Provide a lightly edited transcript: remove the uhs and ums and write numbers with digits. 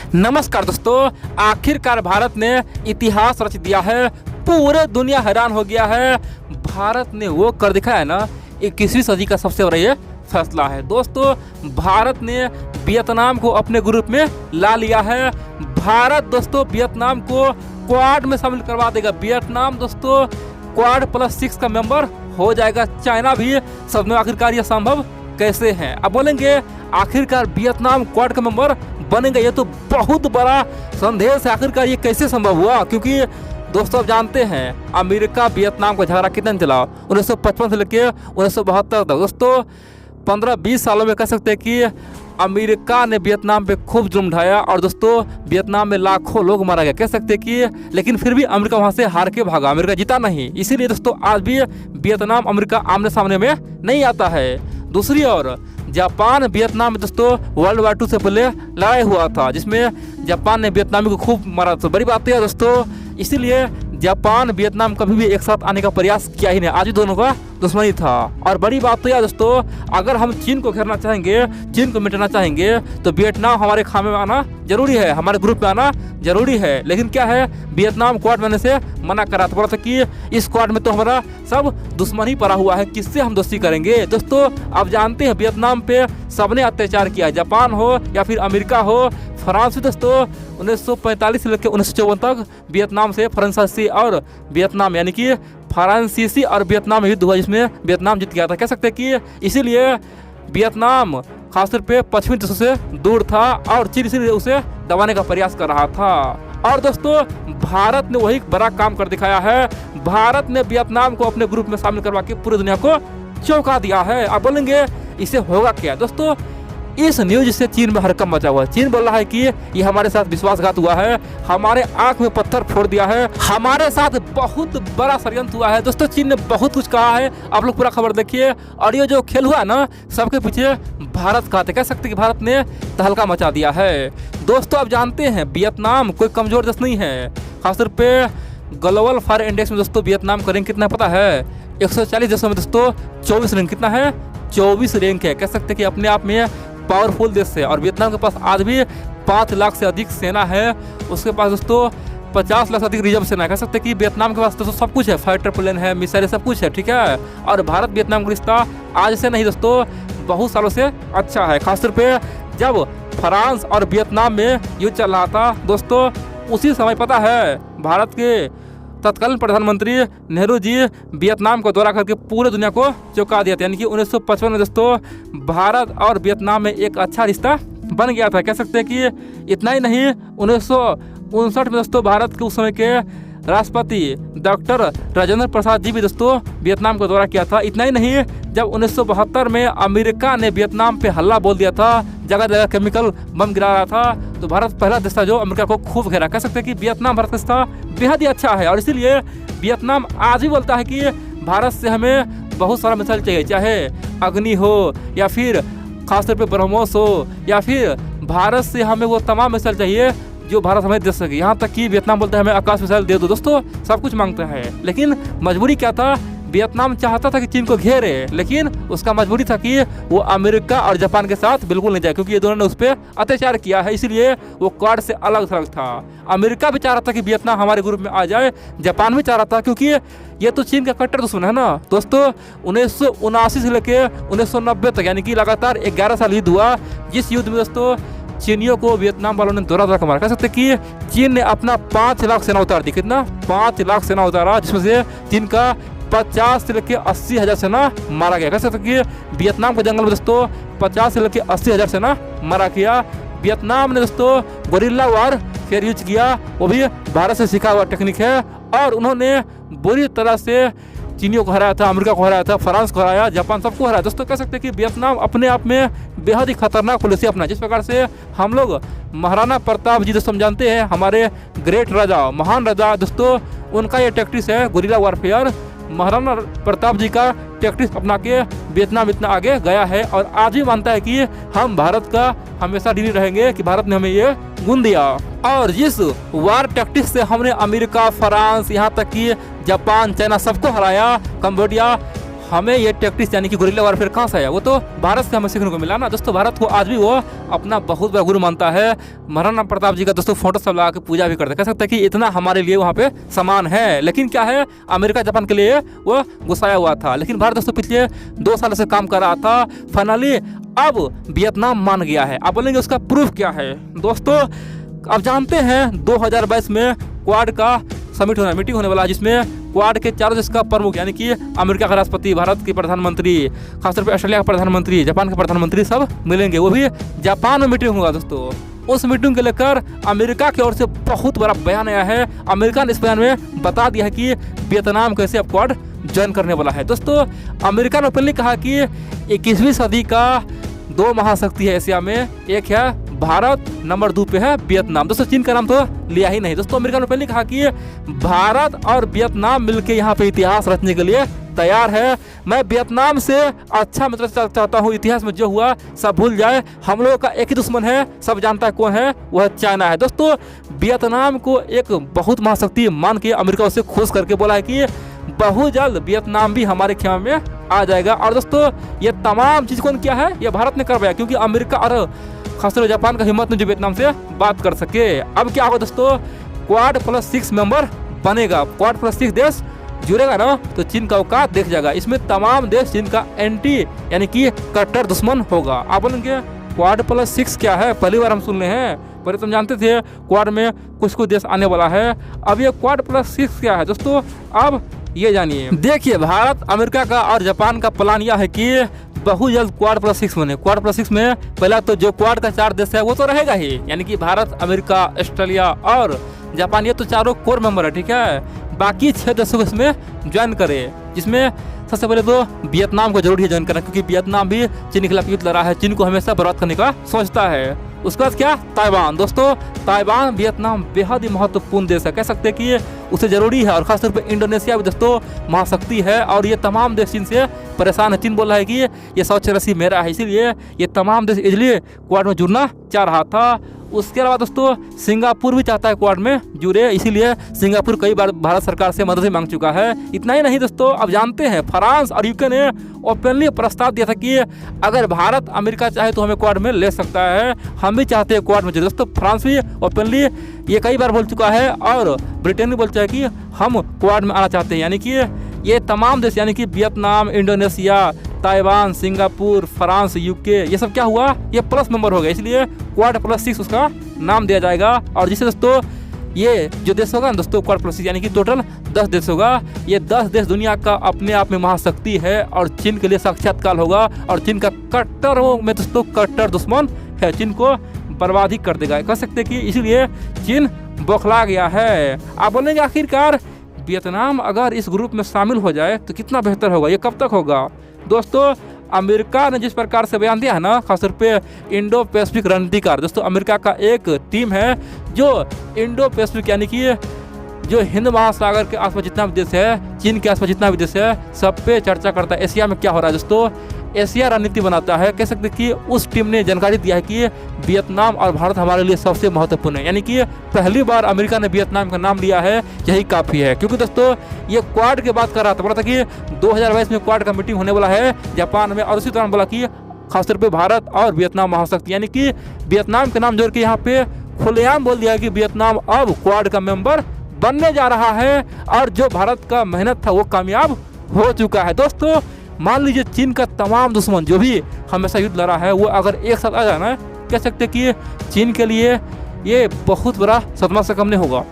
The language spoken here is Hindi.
नमस्कार दोस्तों, आखिरकार भारत ने इतिहास रच दिया है। पूरे दुनिया हैरान हो गया है। भारत ने वो कर दिखाया है ना, 21वीं सदी का सबसे बड़ा ये फैसला है। दोस्तों, भारत ने वियतनाम को अपने ग्रुप में ला लिया है। भारत दोस्तों वियतनाम को क्वाड में शामिल करवा देगा। वियतनाम दोस्तों क्वाड +6 का मेंबर हो जाएगा। चाइना भी सब में। आखिरकार ये संभव कैसे है? अब बोलेंगे आखिरकार वियतनाम क्वाड का मेंबर बनेगा, ये तो बहुत बड़ा संदेश है। आखिरकार ये कैसे संभव हुआ? क्योंकि दोस्तों आप जानते हैं अमेरिका वियतनाम का झगड़ा कितना चला, 1955 से लेकर 1972 तक। दोस्तों 15-20 सालों में कह सकते हैं कि अमेरिका ने वियतनाम पे खूब जुल्म ढाया और दोस्तों वियतनाम में लाखों लोग मारा गया, कह सकते हैं कि। लेकिन फिर भी अमेरिका वहां से हार के भागा, अमेरिका जीता नहीं। इसीलिए दोस्तों आज भी वियतनाम अमेरिका आमने सामने में नहीं आता है। दूसरी ओर जापान वियतनाम में दोस्तों वर्ल्ड वार 2 से पहले लड़ाई हुआ था, जिसमें जापान ने वियतनामी को खूब मारा। तो बड़ी बात है दोस्तों, इसीलिए जापान वियतनाम कभी भी एक साथ आने का प्रयास किया ही नहीं। आज भी दोनों का दुश्मनी था। और बड़ी बात तो यह दोस्तों, अगर हम चीन को घेरना चाहेंगे, चीन को मिटाना चाहेंगे, तो वियतनाम हमारे खामे में आना जरूरी है, हमारे ग्रुप में आना जरूरी है। लेकिन क्या है, वियतनाम क्वाड में आने से मना करा था। बोला था कि इस क्वाड में तो हमारा सब दुश्मन ही पड़ा हुआ है, किससे हम दोस्ती करेंगे। दोस्तों आप जानते हैं वियतनाम पे सबने अत्याचार किया, जापान हो या फिर अमेरिका हो, फ्रांस भी। दोस्तों 1945 से लेकर 1954 तक वियतनाम से फ्रांसीसी और वियतनाम यानी कि फ्रांसीसी और वियतनाम युद्ध हुआ, जिसमें वियतनाम जीत गया था, कह सकते हैं कि। इसीलिए वियतनाम खासतौर पे पश्चिमी देशों से दूर था और चीन इसीलिए उसे दबाने का प्रयास कर रहा था। और दोस्तों भारत ने वही बड़ा काम कर दिखाया है। भारत ने वियतनाम को अपने ग्रुप में शामिल करवा के पूरी दुनिया को चौंका दिया है। आप बोलेंगे इसे होगा क्या? दोस्तों इस न्यूज से चीन में हड़कंप मचा हुआ है। चीन बोल रहा है कि ये हमारे साथ विश्वासघात हुआ है, हमारे आंख में पत्थर फोड़ दिया है, हमारे साथ बहुत बड़ा षड्यंत्र हुआ है। दोस्तों चीन ने बहुत कुछ कहा है, आप लोग पूरा खबर देखिए। और ये जो खेल हुआ ना, सबके पीछे भारत का, कह सकते कि भारत ने तहलका मचा दिया है। दोस्तों आप जानते हैं वियतनाम कोई कमजोर देश नहीं है। खासतौर पे ग्लोबल फायर इंडेक्स में दोस्तों वियतनाम का रैंक कितना पता है? 140 देशों में दोस्तों 24 रैंक। कितना है? 24 रैंक है। कह सकते कि अपने आप में पावरफुल देश है। और वियतनाम के पास आज भी 5 लाख से अधिक सेना है। उसके पास दोस्तों 50 लाख से अधिक रिजर्व सेना है। कह सकते हैं कि वियतनाम के पास दोस्तों सब कुछ है, फाइटर प्लेन है, मिसाइल, सब कुछ है, ठीक है। और भारत वियतनाम का रिश्ता आज से नहीं दोस्तों, बहुत सालों से अच्छा है। खासतौर पे जब फ्रांस और वियतनाम में युद्ध चल रहा था दोस्तों, उसी समय पता है भारत के तत्कालीन प्रधानमंत्री नेहरू जी वियतनाम को दौरा करके पूरे दुनिया को चौंका दिया था। यानी कि 1955 में दोस्तों भारत और वियतनाम में एक अच्छा रिश्ता बन गया था, कह सकते हैं कि। इतना ही नहीं, 1959 में दोस्तों भारत के उस समय के राष्ट्रपति डॉक्टर राजेंद्र प्रसाद जी भी दोस्तों वियतनाम को दौरा किया था। इतना ही नहीं, जब 1972 में अमेरिका ने वियतनाम पे हल्ला बोल दिया था, जगह जगह केमिकल बम गिरा रहा था, तो भारत पहला देश था जो अमेरिका को खूब घेरा। कह सकते हैं कि वियतनाम भारत का रिश्ता बेहद ही अच्छा है। और इसीलिए वियतनाम आज भी बोलता है कि भारत से हमें बहुत सारा मिसाइल चाहिए, चाहे अग्नि हो या फिर खासतौर पे ब्रह्मोस हो, या फिर भारत से हमें वो तमाम मिसाइल चाहिए जो भारत हमें दे सके। यहाँ तक कि वियतनाम बोलता है हमें आकाश मिसाइल दे दो। दोस्तों सब कुछ मांगता है, लेकिन मजबूरी क्या था? वियतनाम चाहता था कि चीन को घेरे, लेकिन उसका मजबूरी था कि वो अमेरिका और जापान के साथ बिल्कुल नहीं जाए, क्योंकि ये दोनों ने उस पर अत्याचार किया है। इसीलिए वो क्वाड से अलग थलग था। अमेरिका भी चाह रहा था कि वियतनाम हमारे ग्रुप में आ जाए, जापान भी चाह रहा था, क्योंकि ये तो चीन का कट्टर दुश्मन है ना। दोस्तों 1979 से लेकर 1990 तक यानी कि लगातार 11 साल युद्ध हुआ, जिस युद्ध में दोस्तों चीनियों को वियतनाम वालों ने दौरा दौरा मारा। कह सकते कि चीन ने अपना 5 लाख सेना उतार दी। कितना? 5 लाख सेना उतारा, जिसमें से चीन का 50 से लेकर 80 हजार सेना मारा गया। कह सकते कि वियतनाम के जंगल में दोस्तों 50 से लेकर 80 हजार सेना मारा गया। वियतनाम ने दोस्तों गोरिल्ला वार फेयर यूज किया, वो भी भारत से सीखा हुआ टेक्निक है। और उन्होंने बुरी तरह से चीनियों को हराया था, अमेरिका को हराया था, फ्रांस को हराया, जापान, सबको हराया। दोस्तों कह सकते हैं कि वियतनाम अपने आप में बेहद ही खतरनाक पॉलिसी अपना। जिस प्रकार से हम लोग महाराणा प्रताप जी दोस्तों जानते हैं, हमारे ग्रेट राजा, महान राजा दोस्तों, उनका ये टैक्टिक्स है गुरिल्ला वारफेयर। महाराणा प्रताप जी का टैक्टिक्स अपना के वियतनाम इतना आगे गया है और आज भी मानता है कि हम भारत का हमेशा ऋणी रहेंगे कि भारत ने हमें ये गुण दिया। और जिस वार टैक्टिक्स से हमने अमेरिका, फ्रांस, यहाँ तक कि जापान, चाइना सबको हराया, कंबोडिया हमें ये टैक्टिक्स यानी कि गुरिल्ला वारफेयर कहाँ से आया, वो तो भारत से हमें सीखने को मिला ना दोस्तों। भारत को आज भी वो अपना बहुत बड़ा गुरु मानता है। महाराणा प्रताप जी का दोस्तों फोटो सब लगा के पूजा भी करते हैं। कह सकते हैं कि इतना हमारे लिए वहाँ पे समान है। लेकिन क्या है, अमेरिका जापान के लिए वो गुस्साया हुआ था। लेकिन भारत दोस्तों पिछले 2 साल से काम कर रहा था। फाइनली अब वियतनाम मान गया है। आप बोलेंगे उसका प्रूफ क्या है दोस्तों? अब जानते हैं 2022 में क्वाड का समिट होना मीटिंग होने वाला है, जिसमें क्वाड के चारों देश का प्रमुख यानी कि अमेरिका का राष्ट्रपति, भारत के प्रधानमंत्री, खासतौर पर ऑस्ट्रेलिया का प्रधानमंत्री, जापान के प्रधानमंत्री सब मिलेंगे। वो भी जापान में मीटिंग होगा दोस्तों। उस मीटिंग को लेकर अमेरिका की ओर से बहुत बड़ा बयान आया है। अमेरिका ने इस बयान में बता दिया है कि वियतनाम कैसे अब क्वाड ज्वाइन करने वाला है। दोस्तों अमेरिका ने ओपनली कहा कि 21वीं सदी का 2 महाशक्ति है एशिया में, एक है भारत, नंबर 2 पे है वियतनाम। दोस्तों चीन का नाम तो लिया ही नहीं। दोस्तों अमेरिका ने पहले कहा कि भारत और वियतनाम मिलकर यहाँ पे इतिहास रचने के लिए तैयार है। मैं वियतनाम से अच्छा मित्र चाहता हूँ। इतिहास में जो हुआ सब भूल जाए। हम लोगों का एक ही दुश्मन है, सब जानता है कौन है, वह चाइना है। दोस्तों वियतनाम को एक बहुत महाशक्ति मान के अमेरिका उसे खुश करके बोला है कि बहुत जल्द वियतनाम भी हमारे खेमे में आ जाएगा। और दोस्तों ये तमाम चीज़ कौन किया है, ये भारत ने करवाया, क्योंकि अमेरिका और खासतौर जापान का हिम्मत नहीं जो वियतनाम से बात कर सके। अब क्या होगा दोस्तों, क्वाड +6 मेंबर बनेगा। क्वाड +6 देश जुड़ेगा ना तो चीन का औकात देख जाएगा। इसमें तमाम देश चीन का एंटी यानी कि कट्टर दुश्मन होगा। आप बोलेंगे क्वाड +6 क्या है, पहली बार हम सुन रहे हैं। पहले तुम जानते थे क्वाड में कुछ देश आने वाला है। अब ये क्वाड +6 क्या है दोस्तों, अब ये जानिए। देखिए भारत, अमेरिका का और जापान का प्लान यह है कि बहुत जल्द क्वाड +6 बने। क्वाड +6 में पहला तो जो क्वाड का 4 देश है वो तो रहेगा ही, यानी कि भारत, अमेरिका, ऑस्ट्रेलिया और जापान, ये तो चारों कोर मेंबर है, ठीक है। बाकी 6 देशों को इसमें ज्वाइन करे, जिसमें सबसे पहले तो वियतनाम को जरूरी है ज्वाइन करना, क्योंकि वियतनाम भी चीन के खिलाफ युद्ध लड़ा है, चीन को हमेशा बर्बाद करने का सोचता है। उसके बाद क्या, ताइवान। दोस्तों ताइवान वियतनाम बेहद ही महत्वपूर्ण देश है, कह सकते हैं कि उसे जरूरी है। और खासतौर पर इंडोनेशिया भी दोस्तों महाशक्ति है, और ये तमाम देश चीन से परेशान है। चीन बोल रहा है कि ये 184 मेरा है, इसीलिए ये तमाम देश इजली क्वाड में जुड़ना चाह रहा था। उसके अलावा दोस्तों सिंगापुर भी चाहता है क्वाड में जुड़े, इसीलिए सिंगापुर कई बार भारत सरकार से मदद मांग चुका है। इतना ही नहीं दोस्तों, अब जानते हैं फ्रांस और यूके ने ओपनली प्रस्ताव दिया था कि अगर भारत अमेरिका चाहे तो हमें क्वाड में ले सकता है, हम भी चाहते हैं क्वाड में जुड़े। दोस्तों फ्रांस भी ओपनली ये कई बार बोल चुका है, और ब्रिटेन भी बोल चुका है कि हम क्वाड में आना चाहते हैं। यानी कि ये तमाम देश यानी कि Vietnam, Indonesia, Taiwan, Singapore, France, UK, ये सब क्या हुआ, ये प्लस मेंबर हो गए, इसलिए क्वाड +6 उसका नाम दिया जाएगा। और जिससे दोस्तों ये जो देश होगा ना दोस्तों क्वाड +6 यानी कि टोटल 10 देश होगा। ये 10 देश दुनिया का अपने आप में महाशक्ति है, और चीन के लिए साक्षात्कार होगा। और चीन का कट्टर में दोस्तों कट्टर दुश्मन है, चीन को बर्बाद ही कर देगा, कह सकते कि इसीलिए चीन बौखला गया है। आप बोलेंगे आखिरकार वियतनाम अगर इस ग्रुप में शामिल हो जाए तो कितना बेहतर होगा, ये कब तक होगा? दोस्तों अमेरिका ने जिस प्रकार से बयान दिया है ना, खासतौर पे इंडो पैसिफिक रणनीतिकार। दोस्तों अमेरिका का एक टीम है जो इंडो पैसिफिक यानी कि जो हिंद महासागर के आसपास जितना भी देश है, चीन के आसपास जितना भी देश है, सब पे चर्चा करता है। एशिया में क्या हो रहा है दोस्तों, एशिया रणनीति बनाता है। कह सकते कि उस टीम ने जानकारी दिया है कि वियतनाम और भारत हमारे लिए सबसे महत्वपूर्ण है, यानी कि पहली बार अमेरिका ने वियतनाम का नाम लिया है, यही काफ़ी है। क्योंकि दोस्तों ये क्वाड की बात कर रहा था, बोला था कि 2022 में क्वाड का मीटिंग होने वाला है जापान में, और उसी दौरान बोला कि खासतौर पर भारत और वियतनाम महाशक्ति, यानी कि वियतनाम के नाम जोड़ के यहाँ पे खुलेआम बोल दिया कि वियतनाम अब क्वाड का मेंबर बनने जा रहा है, और जो भारत का मेहनत था वो कामयाब हो चुका है। दोस्तों मान लीजिए चीन का तमाम दुश्मन जो भी हमेशा युद्ध लड़ा है वो अगर एक साथ आ जाना है, कह सकते कि चीन के लिए ये बहुत बड़ा सदमा से कम नहीं होगा।